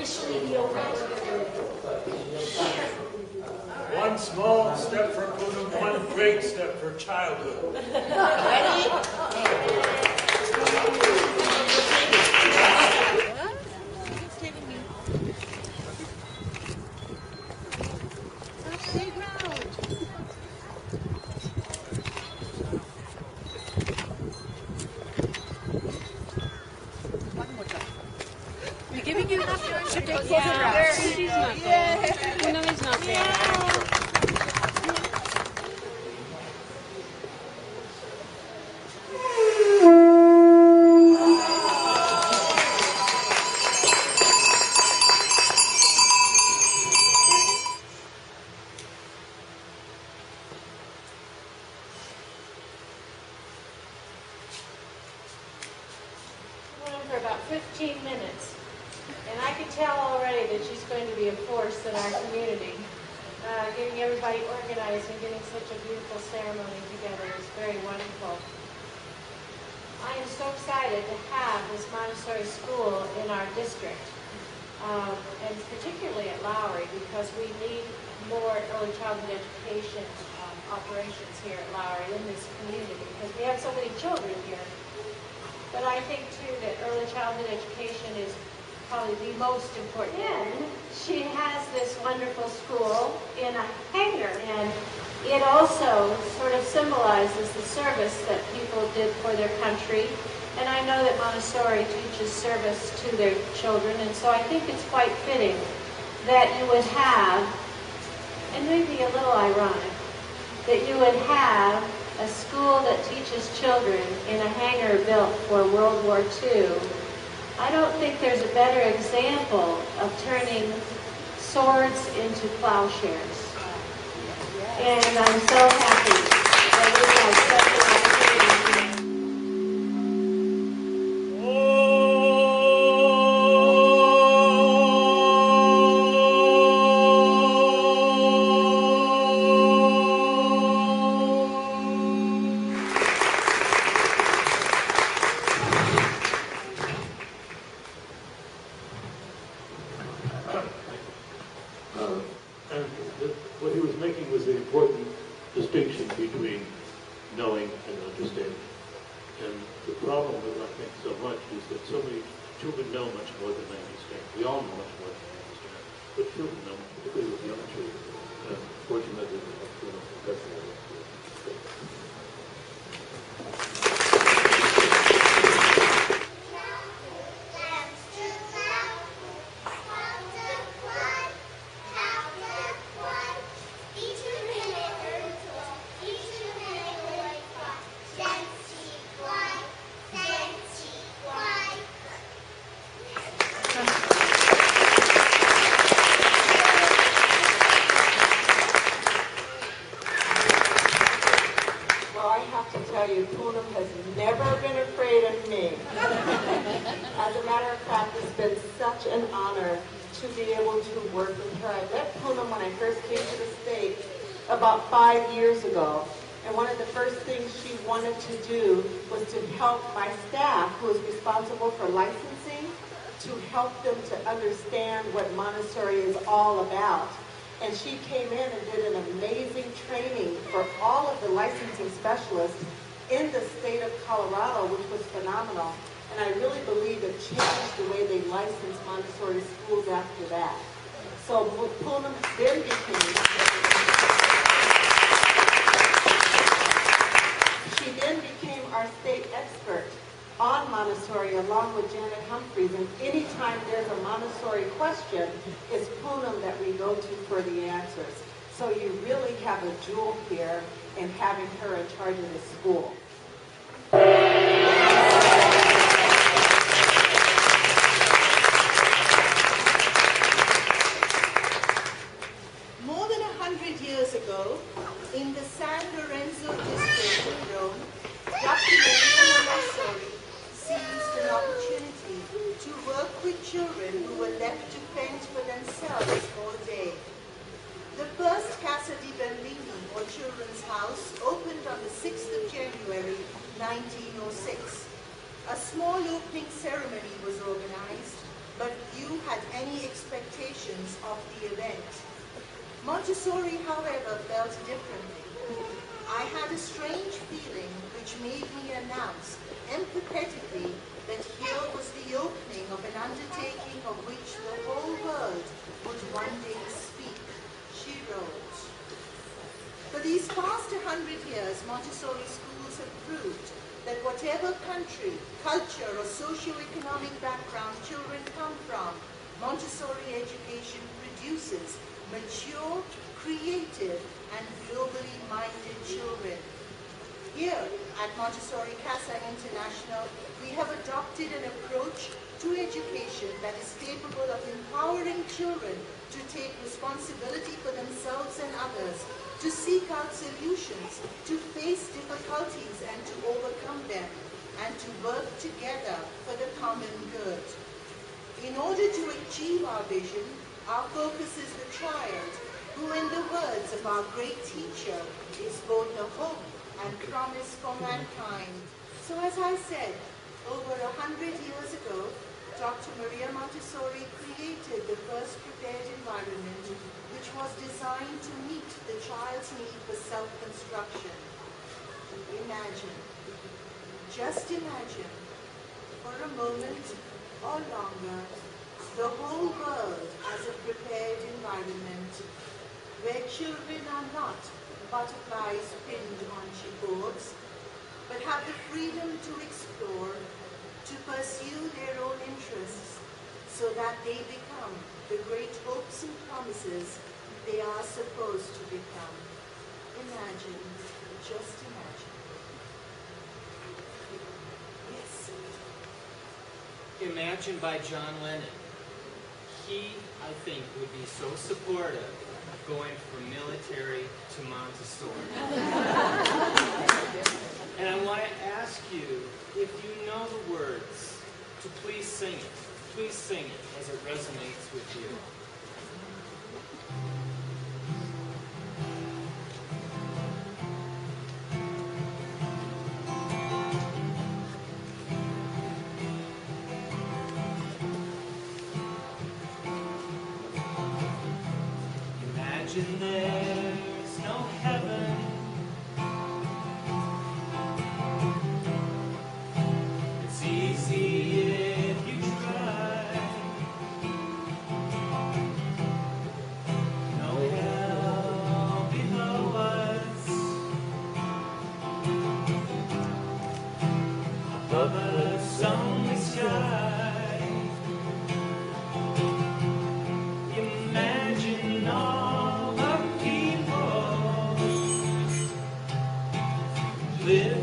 officially the opening. One small step for Punum, one great step for childhood. Ready? We're giving you enough time to take photographs. She's not there. No, he's not there. For about 15 minutes, and I can tell already that she's going to be a force in our community. Getting everybody organized and getting such a beautiful ceremony together is very wonderful. I am so excited to have this Montessori school in our district, and particularly at Lowry, because we need more early childhood education operations here at Lowry in this community, because we have so many children here. But I think, too, that early childhood education is probably the most important. And she has this wonderful school in a hangar, and it also sort of symbolizes the service that people did for their country. And I know that Montessori teaches service to their children, and so I think it's quite fitting that you would have, and maybe a little ironic, that you would have a school that teaches children in a hangar built for World War II. I don't think there's a better example of turning swords into plowshares. And I'm so happy that we have such an opportunity. What he was making was the important distinction between knowing and understanding. And the problem with, I think, so much is that so many children know much more than they understand. We all know much more than they understand. But children know, particularly with young children. Fortunately, that's the way it is. Punum has never been afraid of me. As a matter of fact, it's been such an honor to be able to work with her. I met Punum when I first came to the state about 5 years ago. And one of the first things she wanted to do was to help my staff, who is responsible for licensing, to help them to understand what Montessori is all about. And she came in and did an amazing training for all of the licensing specialists in the state of Colorado, which was phenomenal. And I really believe it changed the way they license Montessori schools after that. So Punum then became our state expert on Montessori along with Janet Humphreys. And anytime there's a Montessori question, it's Punum that we go to for the answers. So you really have a jewel here in having her in charge of the school. More than 100 years ago, in the San Lorenzo district of Rome, Dr. Maria Montessori seized an opportunity to work with children who were left to fend for themselves all day. The first Casa di Bambini, or Children's House, opened on the 6th of January, 1906. A small opening ceremony was organized, but few had any expectations of the event. Montessori, however, felt differently. I had a strange feeling which made me announce empathetically that here was the opening of an undertaking of which the whole world would one day speak, she wrote. For these past 100 years, Montessori schools have proved that whatever country, culture, or socio-economic background children come from, Montessori education produces mature, creative, and globally minded children. Here at Montessori Casa International, we have adopted an approach to education that is capable of empowering children to take responsibility for themselves and others, to seek out solutions, to face difficulties and to overcome them, and to work together for the common good. In order to achieve our vision, our focus is the child, who in the words of our great teacher is both a hope and promise for mankind. So as I said, over 100 years ago, Dr. Maria Montessori created the first prepared environment which was designed to meet the child's need for self-construction. Imagine, just imagine, for a moment or longer, the whole world as a prepared environment where children are not butterflies pinned on chipboards, but have the freedom to explore, to pursue their own interests, so that they become the great hopes and promises they are supposed to become. Imagine, just imagine. Yes. Imagine by John Lennon. He, I think, would be so supportive of going from military to Montessori. And I want to ask you, if you know the words, to please sing it. Please sing it as it resonates with you. Imagine there's no heaven. It's easy if you try. No hell below us. Above us only sky. Imagine all the people live